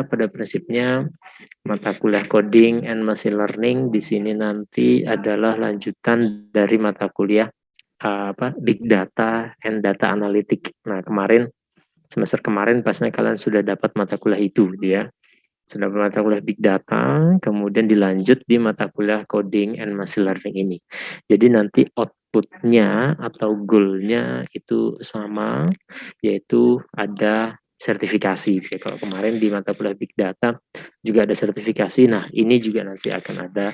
pada prinsipnya mata kuliah coding and machine learning di sini nanti adalah lanjutan dari mata kuliah big data and data analytic. Nah, semester kemarin pastinya kalian sudah dapat mata kuliah itu gitu ya. Sudah mata kuliah big data, kemudian dilanjut di mata kuliah coding and machine learning ini. Jadi nanti outputnya atau goalnya itu sama, yaitu ada sertifikasi. Kalau kemarin di mata kuliah big data juga ada sertifikasi, nah ini juga nanti akan ada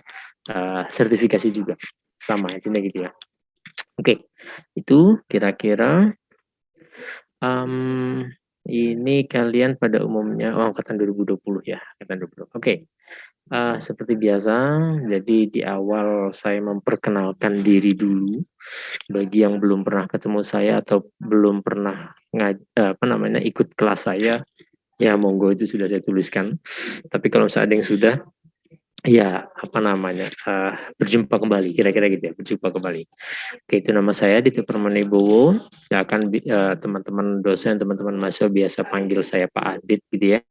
sertifikasi juga, sama intinya gitu ya. Oke, itu kira-kira ini kalian pada umumnya, angkatan 2020 ya, angkatan 2020. Oke, seperti biasa, jadi di awal saya memperkenalkan diri dulu. Bagi yang belum pernah ketemu saya atau belum pernah ikut kelas saya, ya monggo itu sudah saya tuliskan. Tapi kalau misalnya ada yang sudah, ya berjumpa kembali, kira-kira gitu ya, berjumpa kembali. Oke, itu nama saya Dito Permanibowo. Ya akan teman-teman dosen, teman-teman mahasiswa biasa panggil saya Pak Adit gitu ya.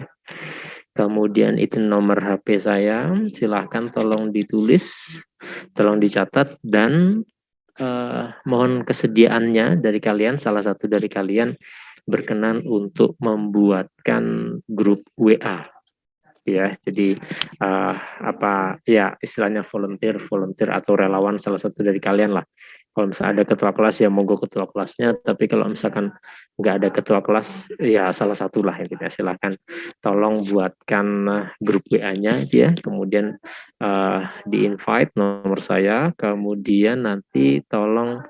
Kemudian itu nomor HP saya, silahkan tolong ditulis, tolong dicatat, dan mohon kesediaannya dari kalian, salah satu dari kalian berkenan untuk membuatkan grup WA. Ya, jadi istilahnya volunteer atau relawan salah satu dari kalian lah. Kalau misalnya ada ketua kelas ya monggo ketua kelasnya, tapi kalau misalkan nggak ada ketua kelas ya salah satu lah yang tidak, silahkan tolong buatkan grup WA-nya ya, kemudian di invite nomor saya, kemudian nanti tolong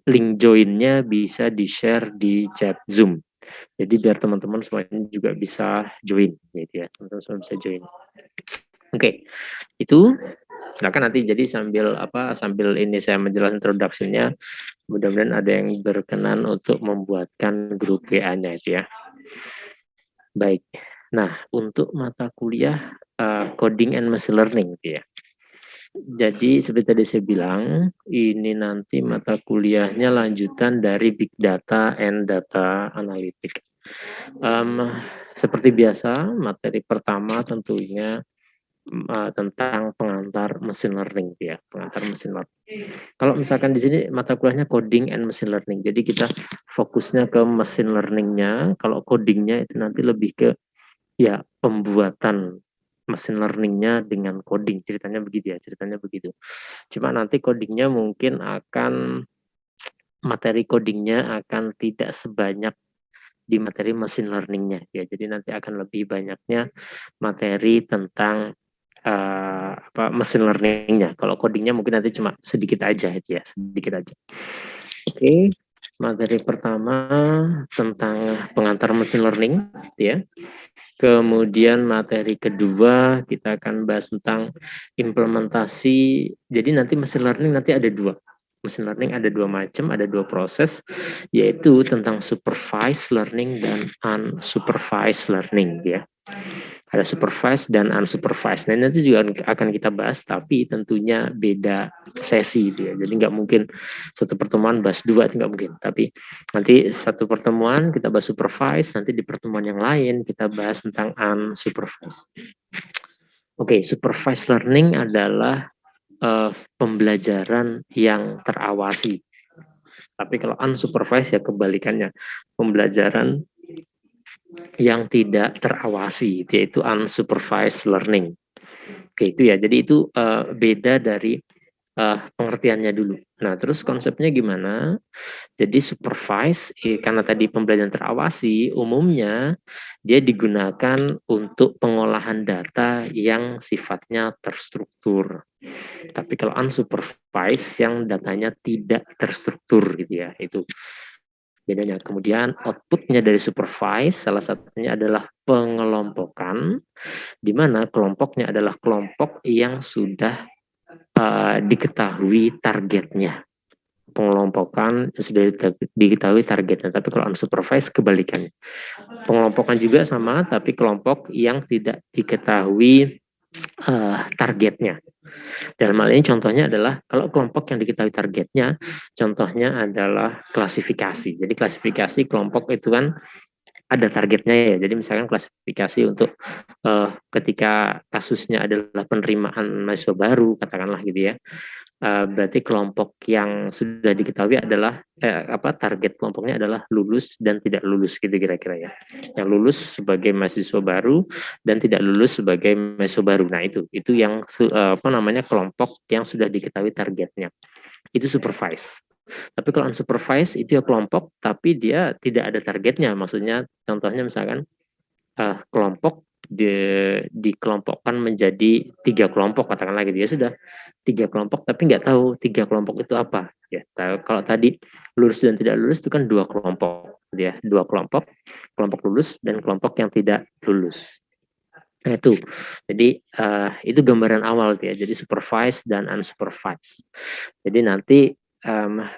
link join-nya bisa di-share di chat Zoom. Jadi biar teman-teman semuanya juga bisa join gitu ya, teman-teman semua bisa join. Oke, itu silakan nanti jadi sambil ini saya menjelaskan introduction-nya, mudah-mudahan ada yang berkenan untuk membuatkan grup WA-nya itu ya. Baik. Nah, untuk mata kuliah coding and machine learning gitu ya. Jadi seperti tadi saya bilang, ini nanti mata kuliahnya lanjutan dari Big Data and Data Analytics. Seperti biasa, materi pertama tentunya tentang pengantar machine learning ya, pengantar machine learning. Kalau misalkan di sini mata kuliahnya coding and machine learning, jadi kita fokusnya ke machine learningnya. Kalau codingnya itu nanti lebih ke ya pembuatan machine learningnya dengan coding, ceritanya begitu ya, ceritanya begitu. Cuma nanti codingnya mungkin materi codingnya akan tidak sebanyak di materi machine learningnya ya, jadi nanti akan lebih banyaknya materi tentang machine learningnya. Kalau codingnya mungkin nanti cuma sedikit aja ya, sedikit aja. Oke, materi pertama tentang pengantar machine learning ya. Kemudian materi kedua kita akan bahas tentang implementasi. Jadi nanti machine learning nanti ada dua. Machine learning ada dua macam, ada dua proses, yaitu tentang supervised learning dan unsupervised learning ya. Ada supervised dan unsupervised. Nah, nanti juga akan kita bahas, tapi tentunya beda sesi dia. Jadi nggak mungkin satu pertemuan bahas dua, itu nggak mungkin. Tapi nanti satu pertemuan kita bahas supervised, nanti di pertemuan yang lain kita bahas tentang unsupervised. Oke, supervised learning adalah pembelajaran yang terawasi. Tapi kalau unsupervised ya kebalikannya, pembelajaran yang tidak terawasi, yaitu unsupervised learning. Oke, itu ya. Jadi itu beda dari pengertiannya dulu. Nah, terus konsepnya gimana? Jadi supervise, karena tadi pembelajaran terawasi, umumnya dia digunakan untuk pengolahan data yang sifatnya terstruktur. Tapi kalau unsupervised, yang datanya tidak terstruktur gitu ya, itu bedanya. Kemudian outputnya dari supervise, salah satunya adalah pengelompokan, di mana kelompoknya adalah kelompok yang sudah diketahui targetnya. Pengelompokan sudah diketahui targetnya, tapi kalau unsupervised kebalikannya. Pengelompokan juga sama, tapi kelompok yang tidak diketahui targetnya. Dalam hal ini contohnya adalah kalau kelompok yang diketahui targetnya, contohnya adalah klasifikasi. Jadi klasifikasi kelompok itu kan ada targetnya ya. Jadi misalkan klasifikasi untuk ketika kasusnya adalah penerimaan mahasiswa baru katakanlah gitu ya, berarti kelompok yang sudah diketahui adalah target kelompoknya adalah lulus dan tidak lulus gitu kira-kira ya. Yang lulus sebagai mahasiswa baru dan tidak lulus sebagai mahasiswa baru. Nah, itu yang kelompok yang sudah diketahui targetnya. Itu supervise. Tapi kalau unsupervised itu ya kelompok tapi dia tidak ada targetnya. Maksudnya contohnya misalkan kelompok dikelompokkan menjadi 3 kelompok katakanlah gitu ya, sudah 3 kelompok tapi nggak tahu 3 kelompok itu apa ya. Kalau tadi lulus dan tidak lulus itu kan 2 kelompok gitu ya, 2 kelompok, kelompok lulus dan kelompok yang tidak lulus. Nah itu, jadi itu gambaran awal ya, jadi supervised dan unsupervised. Jadi nanti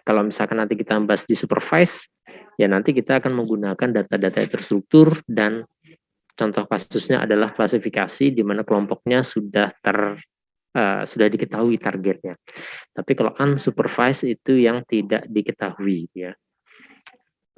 kalau misalkan nanti kita bahas di supervised, ya nanti kita akan menggunakan data-data yang terstruktur dan contoh kasusnya adalah klasifikasi di mana kelompoknya sudah diketahui targetnya. Tapi kalau unsupervised itu yang tidak diketahui ya.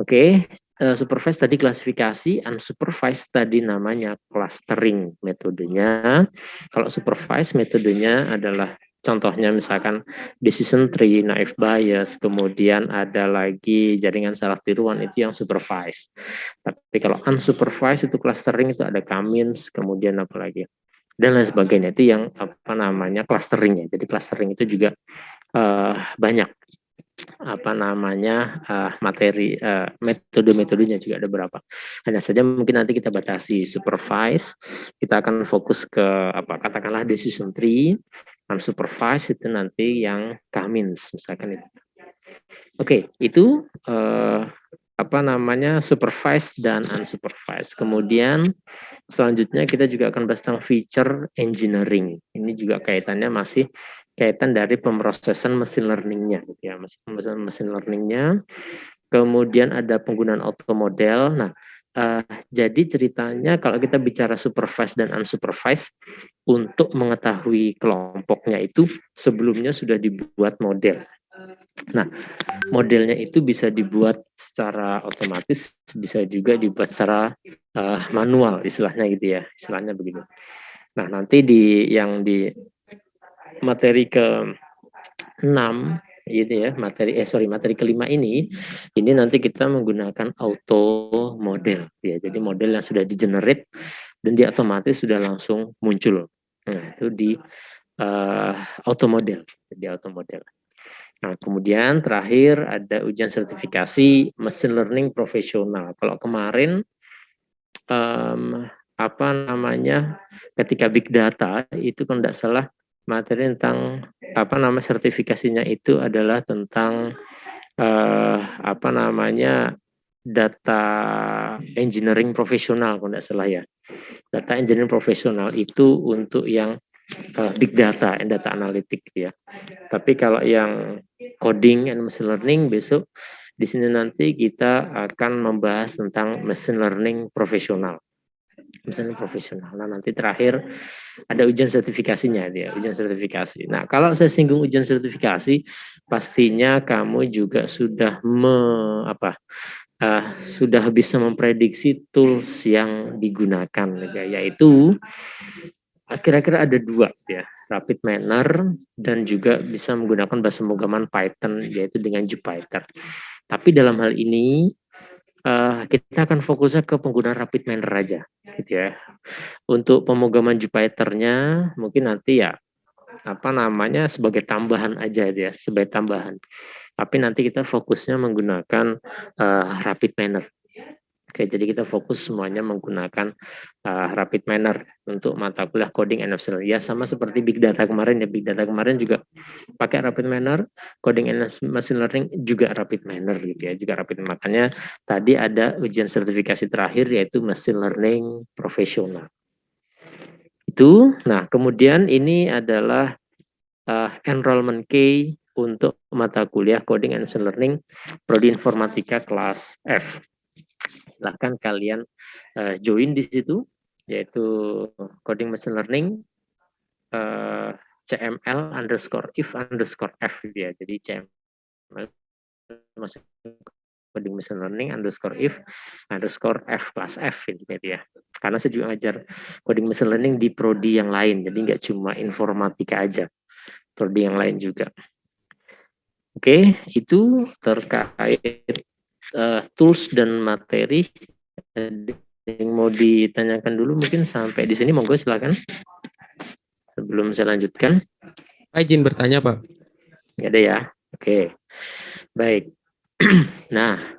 Oke, supervised tadi klasifikasi, unsupervised tadi namanya clustering metodenya. Kalau supervised metodenya adalah contohnya misalkan decision tree, naive Bayes, kemudian ada lagi jaringan salah tiruan itu yang supervised. Tapi kalau unsupervised itu clustering itu ada Cummins, kemudian apa lagi? Dan lain sebagainya itu yang clustering ya. Jadi clustering itu juga banyak materi metode-metodenya juga ada berapa. Hanya saja mungkin nanti kita batasi supervise, kita akan fokus ke katakanlah decision tree, unsupervised itu nanti yang Cummins misalkan itu. Oke, itu supervised dan unsupervised. Kemudian selanjutnya kita juga akan bahas tentang feature engineering. Ini juga masih kaitan dari pemrosesan mesin learning-nya gitu ya, mesin learning-nya. Kemudian ada penggunaan auto model. Nah, jadi ceritanya kalau kita bicara supervised dan unsupervised, untuk mengetahui kelompoknya itu sebelumnya sudah dibuat model. Nah, modelnya itu bisa dibuat secara otomatis, bisa juga dibuat secara manual istilahnya gitu ya, istilahnya begitu. Nah, nanti di materi ke-6 gitu ya, materi kelima ini nanti kita menggunakan auto model ya. Jadi model yang sudah di-generate dan dia otomatis sudah langsung muncul. Nah, itu di auto model, jadi auto model. Nah, kemudian terakhir ada ujian sertifikasi machine learning profesional. Kalau kemarin ketika big data itu kalau tidak salah materi tentang sertifikasinya itu adalah tentang data engineering profesional kalau tidak salah ya. Data engineering profesional itu untuk yang big data and data analytic ya. Tapi kalau yang coding and machine learning besok di sini nanti kita akan membahas tentang machine learning profesional. Machine learning profesional. Nah, nanti terakhir ada ujian sertifikasinya dia, ujian sertifikasi. Nah, kalau saya singgung ujian sertifikasi, pastinya kamu juga sudah sudah bisa memprediksi tools yang digunakan, yaitu kira-kira ada 2 ya, RapidMiner dan juga bisa menggunakan bahasa pemrograman Python yaitu dengan Jupyter. Tapi dalam hal ini kita akan fokusnya ke penggunaan RapidMiner aja, gitu ya. Untuk pemrograman Jupyter-nya mungkin nanti ya sebagai tambahan aja ya, sebagai tambahan. Tapi nanti kita fokusnya menggunakan RapidMiner. Oke, jadi kita fokus semuanya menggunakan RapidMiner untuk mata kuliah coding and machine learning. Ya sama seperti big data kemarin ya, big data kemarin juga pakai RapidMiner, coding and machine learning juga RapidMiner gitu ya, juga RapidMiner. Makanya tadi ada ujian sertifikasi terakhir yaitu machine learning profesional. Itu, nah kemudian ini adalah enrollment key untuk mata kuliah coding and machine learning prodi informatika kelas F. Silahkan kalian join di situ, yaitu coding machine learning CML_if_f ya. Jadi CML masuk coding machine learning underscore if underscore f kelas F gitu ya. Karena saya juga ngajar coding machine learning di prodi yang lain, jadi nggak cuma informatika aja, prodi yang lain juga. Oke, itu terkait tools dan materi. Yang mau ditanyakan dulu mungkin sampai di sini, monggo silakan. Sebelum saya lanjutkan. Pak, izin bertanya, Pak. Nggak ada ya? Oke, baik. Nah,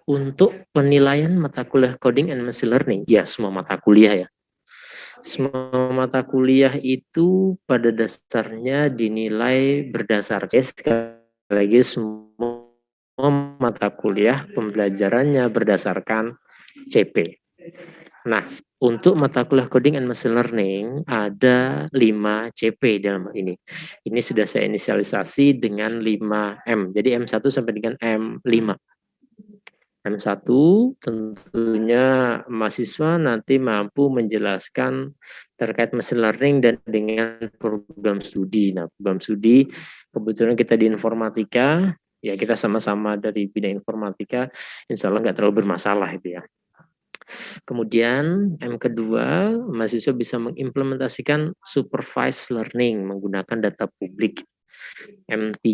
untuk penilaian mata kuliah coding and machine learning, ya semua mata kuliah ya. Semua mata kuliah itu pada dasarnya dinilai berdasarkan, sekali lagi semua mata kuliah pembelajarannya berdasarkan CP. Nah, untuk mata kuliah coding and machine learning ada 5 CP dalam hal ini. Ini sudah saya inisialisasi dengan 5M. Jadi M1 sampai dengan M5. M1 tentunya mahasiswa nanti mampu menjelaskan terkait machine learning dan dengan program studi. Nah, program studi kebetulan kita di informatika, ya kita sama-sama dari bidang informatika, insya Allah nggak terlalu bermasalah itu ya. Kemudian M kedua, mahasiswa bisa mengimplementasikan supervised learning menggunakan data publik. M3,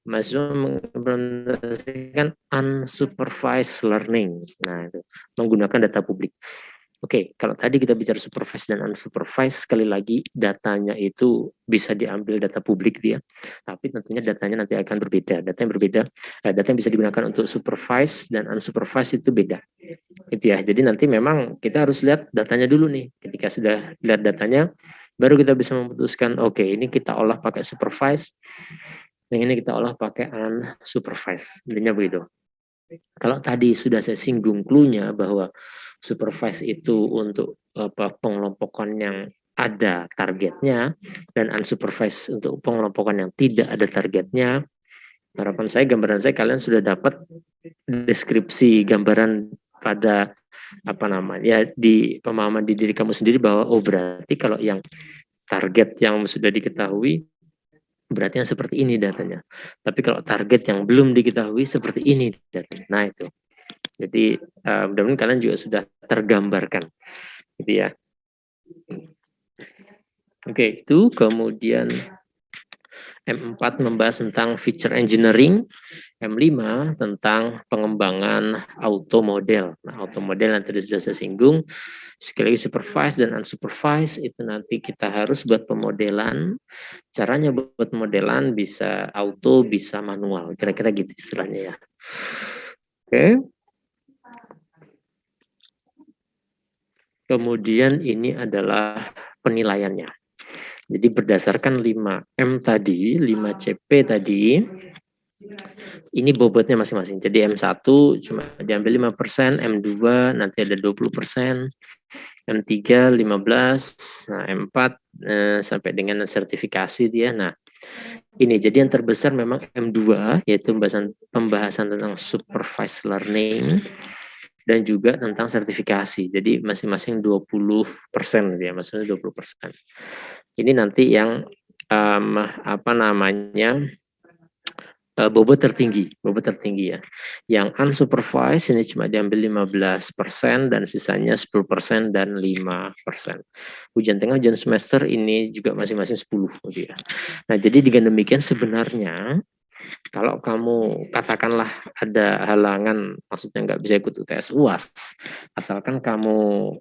mahasiswa mengimplementasikan unsupervised learning. Nah, itu menggunakan data publik. Oke, kalau tadi kita bicara supervised dan unsupervised, sekali lagi datanya itu bisa diambil data publik dia, tapi tentunya datanya nanti akan berbeda. Data yang bisa digunakan untuk supervised dan unsupervised itu beda. Itu ya. Jadi nanti memang kita harus lihat datanya dulu nih. Ketika sudah lihat datanya, baru kita bisa memutuskan, oke, ini kita olah pakai supervised, yang ini kita olah pakai unsupervised. Intinya begitu. Kalau tadi sudah saya singgung clue-nya bahwa supervise itu untuk pengelompokan yang ada targetnya dan unsupervised untuk pengelompokan yang tidak ada targetnya. Harapan saya, gambaran saya kalian sudah dapat deskripsi gambaran pada apa namanya ya di pemahaman di diri kamu sendiri bahwa oh berarti kalau yang target yang sudah diketahui berarti yang seperti ini datanya. Tapi kalau target yang belum diketahui seperti ini datanya. Nah itu. Jadi mudah-mudahan kalian juga sudah tergambarkan, gitu ya. Oke, itu kemudian M4 membahas tentang feature engineering, M5 tentang pengembangan auto model. Nah, auto model yang tadi sudah saya singgung, sekali lagi supervised dan unsupervised itu nanti kita harus buat pemodelan. Caranya buat pemodelan bisa auto, bisa manual, kira-kira gitu istilahnya ya. Oke. Kemudian ini adalah penilaiannya. Jadi berdasarkan 5M tadi, 5CP tadi, ini bobotnya masing-masing. Jadi M1 cuma diambil 5%, M2 nanti ada 20%, M3 15%, nah M4 sampai dengan sertifikasi dia. Nah, ini jadi yang terbesar memang M2 yaitu pembahasan tentang supervised learning dan juga tentang sertifikasi. Jadi masing-masing 20% ya, maksudnya 20%. Ini nanti yang apa namanya bobot tertinggi ya. Yang unsupervised ini cuma diambil 15% dan sisanya 10% dan 5%. Ujian tengah, ujian semester ini juga masing-masing 10 gitu ya. Nah, jadi dengan demikian sebenarnya kalau kamu katakanlah ada halangan, maksudnya nggak bisa ikut UTS UAS, asalkan kamu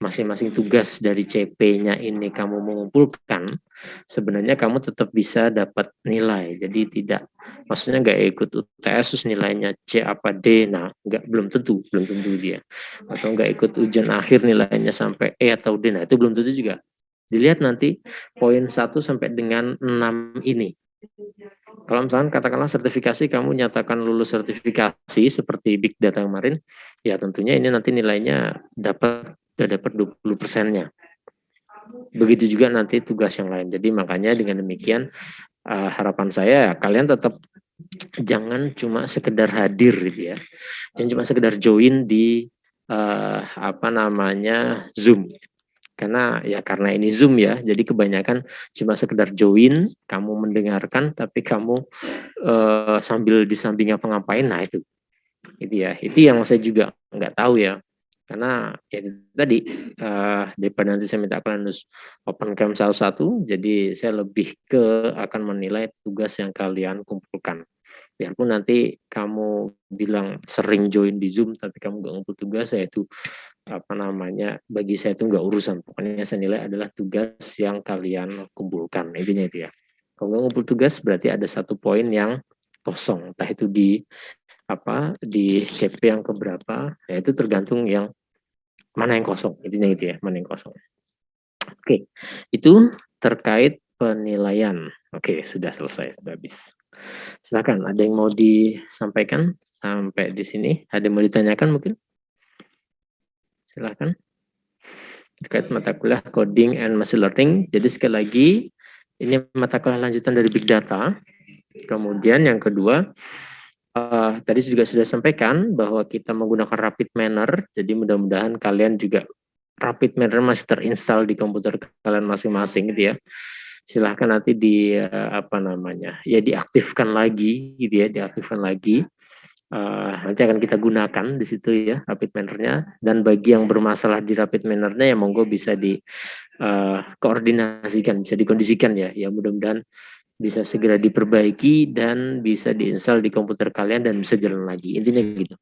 masing-masing tugas dari CP-nya ini kamu mengumpulkan, sebenarnya kamu tetap bisa dapat nilai. Jadi tidak, maksudnya nggak ikut UTS terus nilainya C apa D, nah belum tentu dia. Atau nggak ikut ujian akhir nilainya sampai E atau D, nah itu belum tentu juga. Dilihat nanti poin 1 sampai dengan 6 ini. Kalau misalkan katakanlah sertifikasi kamu nyatakan lulus sertifikasi seperti Big Data kemarin, ya tentunya ini nanti nilainya dapat 20%-nya. Begitu juga nanti tugas yang lain. Jadi makanya dengan demikian harapan saya kalian tetap jangan cuma sekedar hadir gitu ya. Jangan cuma sekedar join di apa namanya Zoom. Karena ini Zoom ya, jadi kebanyakan cuma sekedar join, kamu mendengarkan, tapi kamu sambil di samping apa ngapain, nah itu Gitu ya. Itu yang saya juga nggak tahu ya. Karena ya itu tadi daripada nanti saya minta kalian harus open camp salah satu, jadi saya lebih ke akan menilai tugas yang kalian kumpulkan. Biarpun nanti kamu bilang sering join di Zoom tapi kamu nggak ngumpul tugas, saya itu apa namanya, bagi saya itu nggak urusan. Pokoknya saya nilai adalah tugas yang kalian kumpulkan, intinya itu ya. Kalau nggak ngumpul tugas berarti ada satu poin yang kosong, entah itu di di CP yang keberapa, ya itu tergantung yang mana yang kosong, intinya gitu ya, mana yang kosong. Oke, itu terkait penilaian. Oke, sudah selesai, sudah habis. Silakan, ada yang mau disampaikan sampai di sini? Ada yang mau ditanyakan mungkin? Silakan. Terkait mata kuliah coding and machine learning. Jadi sekali lagi, ini mata kuliah lanjutan dari big data. Kemudian yang kedua, tadi juga sudah sampaikan bahwa kita menggunakan rapid manner. Jadi mudah-mudahan kalian juga rapid manner masih terinstall di komputer kalian masing-masing gitu ya. Silahkan nanti diaktifkan lagi gitu ya, diaktifkan lagi. Nanti akan kita gunakan di situ ya rapid manner-nya, dan bagi yang bermasalah di rapid manner-nya ya monggo bisa di koordinasikan, bisa dikondisikan ya. Ya mudah-mudahan bisa segera diperbaiki dan bisa diinstal di komputer kalian dan bisa jalan lagi. Intinya gitu.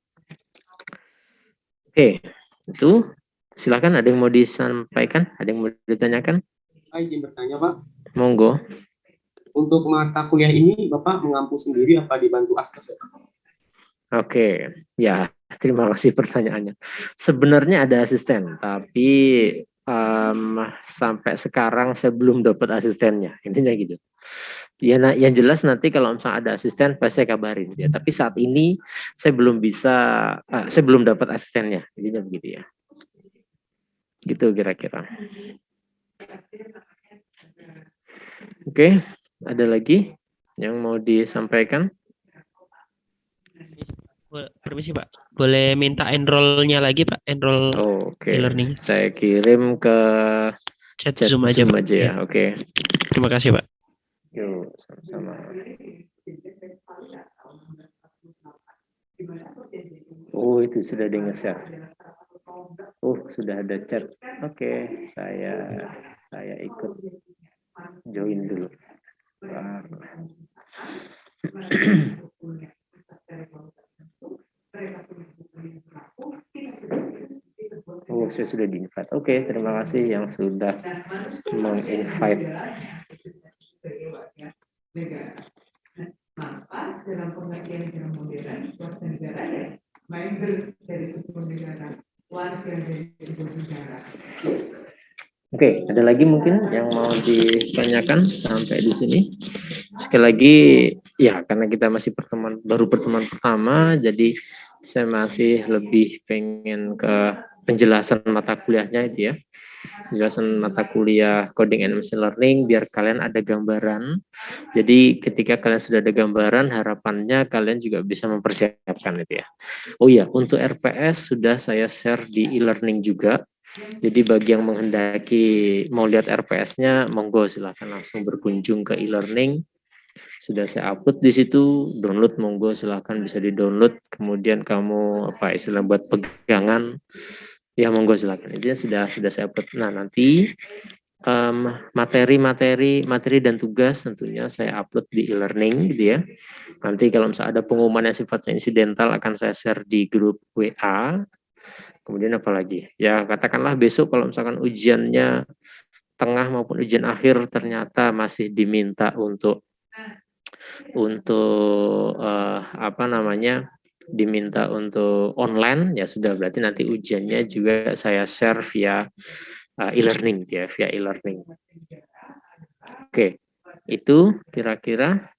Oke, itu silakan, ada yang mau disampaikan, ada yang mau ditanyakan? Saya izin bertanya, Pak. Monggo. Untuk mata kuliah ini, Bapak mengampu sendiri apa dibantu Askes? Oke, ya terima kasih pertanyaannya. Sebenarnya ada asisten, tapi sampai sekarang saya belum dapat asistennya. Intinya gitu. Ya, yang jelas nanti kalau misalnya ada asisten, pasti saya kabarin. Ya. Tapi saat ini saya belum saya belum dapat asistennya. Intinya begitu ya. Gitu kira-kira. Oke, ada lagi yang mau disampaikan? Permisi Pak, boleh minta enroll-nya lagi Pak, enroll e-learning. Saya kirim ke chat Zoom aja Pak. Ya. Oke. Terima kasih Pak. Yuk, sama-sama. Oh, itu sudah ada yang nge-share. Oh, sudah ada chat. Oke, saya ikut join dulu. Oh, saya sudah di-invite. Oke, terima kasih yang sudah meng-invite. Dalam pengertian yang modern, warga negara, member dari sebuah negara, warga dari sebuah negara. Oke, ada lagi mungkin yang mau ditanyakan sampai di sini? Sekali lagi, ya karena kita masih baru pertemuan pertama, jadi saya masih lebih pengen ke penjelasan mata kuliahnya itu ya. Penjelasan mata kuliah Coding and Machine Learning biar kalian ada gambaran. Jadi ketika kalian sudah ada gambaran, harapannya kalian juga bisa mempersiapkan itu ya. Oh iya, untuk RPS sudah saya share di e-learning juga. Jadi bagi yang menghendaki mau lihat RPS-nya, monggo silahkan langsung berkunjung ke e-learning. Sudah saya upload di situ, download monggo silahkan bisa di-download. Kemudian kamu istilah buat pegangan. Ya monggo silakan. Intinya sudah saya upload. Nah nanti materi dan tugas tentunya saya upload di e-learning gitu ya. Nanti kalau misalnya ada pengumuman yang sifatnya insidental akan saya share di grup WA. Kemudian apa lagi? Ya katakanlah besok kalau misalkan ujiannya tengah maupun ujian akhir ternyata masih diminta untuk diminta untuk online, ya sudah berarti nanti ujiannya juga saya share via e-learning ya, via e-learning. Oke, itu kira-kira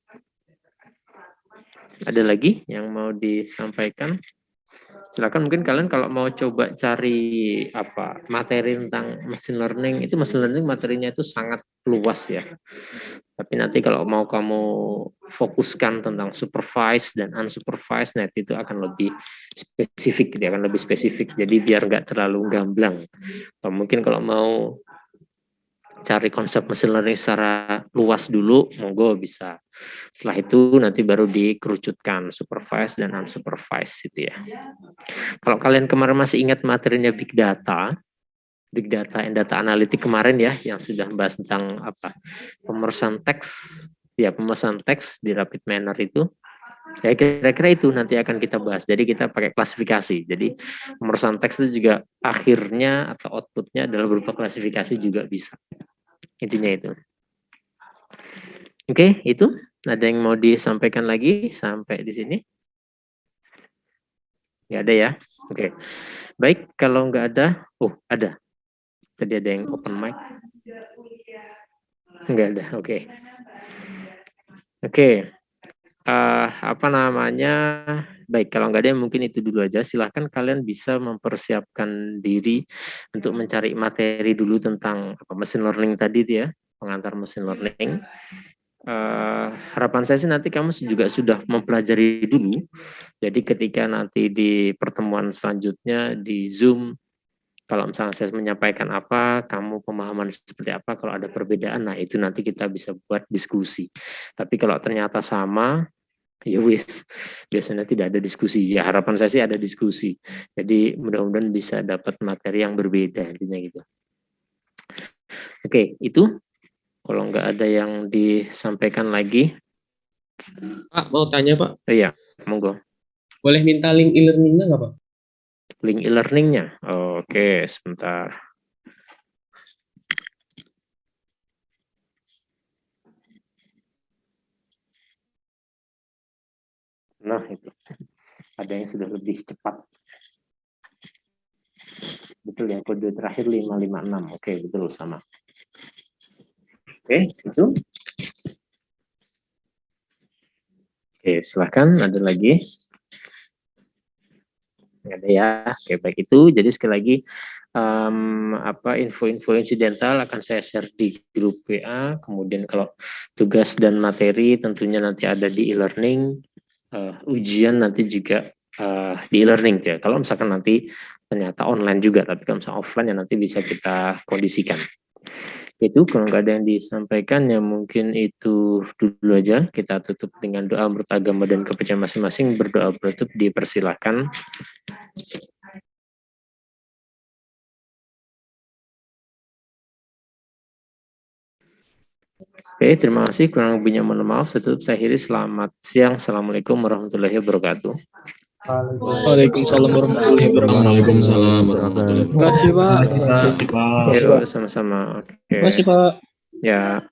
ada lagi yang mau disampaikan? Silakan, mungkin kalian kalau mau coba cari materi tentang machine learning, itu machine learning materinya itu sangat luas ya. Tapi nanti kalau mau kamu fokuskan tentang supervised dan unsupervised, nah itu akan lebih spesifik, dia akan lebih spesifik. Jadi biar nggak terlalu gamblang. Atau mungkin kalau mau cari konsep machine learning secara luas dulu, monggo bisa. Setelah itu nanti baru dikerucutkan supervised dan unsupervised gitu ya. Kalau kalian kemarin masih ingat materinya big data and data analytic kemarin ya, yang sudah bahas tentang apa pemrosesan teks, ya pemrosesan teks di rapid manner itu. Ya kira-kira itu nanti akan kita bahas. Jadi kita pakai klasifikasi. Jadi pemrosesan teks itu juga akhirnya atau outputnya adalah berupa klasifikasi juga bisa. Intinya itu. Oke, itu. Ada yang mau disampaikan lagi sampai di sini? Nggak ada ya? Oke. Baik, kalau nggak ada, ada. Tadi ada yang open mic. Nggak ada, oke. Oke. Apa namanya? Baik, kalau nggak ada mungkin itu dulu aja. Silahkan kalian bisa mempersiapkan diri untuk mencari materi dulu tentang machine learning tadi ya, pengantar machine learning. Harapan saya sih nanti kamu juga sudah mempelajari dulu. Jadi ketika nanti di pertemuan selanjutnya di Zoom, kalau misalnya saya menyampaikan apa, kamu pemahaman seperti apa, kalau ada perbedaan, nah itu nanti kita bisa buat diskusi. Tapi kalau ternyata sama, ya wis, biasanya tidak ada diskusi. Ya harapan saya sih ada diskusi. Jadi mudah-mudahan bisa dapat materi yang berbeda intinya gitu. Oke, itu kalau nggak ada yang disampaikan lagi. Pak, mau tanya Pak? Oh iya, monggo. Boleh minta link e-learningnya nggak Pak? Link e-learningnya. Oke, sebentar. Nah, itu. Ada yang sudah lebih cepat. Betul ya, kode terakhir 556. Oke, betul sama. Oke, itu. Oke, silakan. Ada lagi? Nggak ada ya. Oke, baik itu. Jadi sekali lagi, info-info insidental akan saya share di grup WA. Kemudian kalau tugas dan materi tentunya nanti ada di e-learning. Ujian nanti juga di e-learning ya. Kalau misalkan nanti ternyata online juga, tapi kalau misalkan offline ya nanti bisa kita kondisikan. Itu kalau nggak ada yang disampaikan ya mungkin itu dulu aja. Kita tutup dengan doa menurut agama dan kepercayaan masing-masing. Berdoa penutup dipersilahkan. Oke, terima kasih. Kurang lebihnya mohon maaf. Saya akhiri. Selamat siang. Assalamualaikum warahmatullahi wabarakatuh. Waalaikumsalam warahmatullahi wabarakatuh. Waalaikumsalam warahmatullahi wabarakatuh. Terima kasih Pak. Terima kasih, Pak. Sama-sama. Oke. Terima kasih Pak. Ya.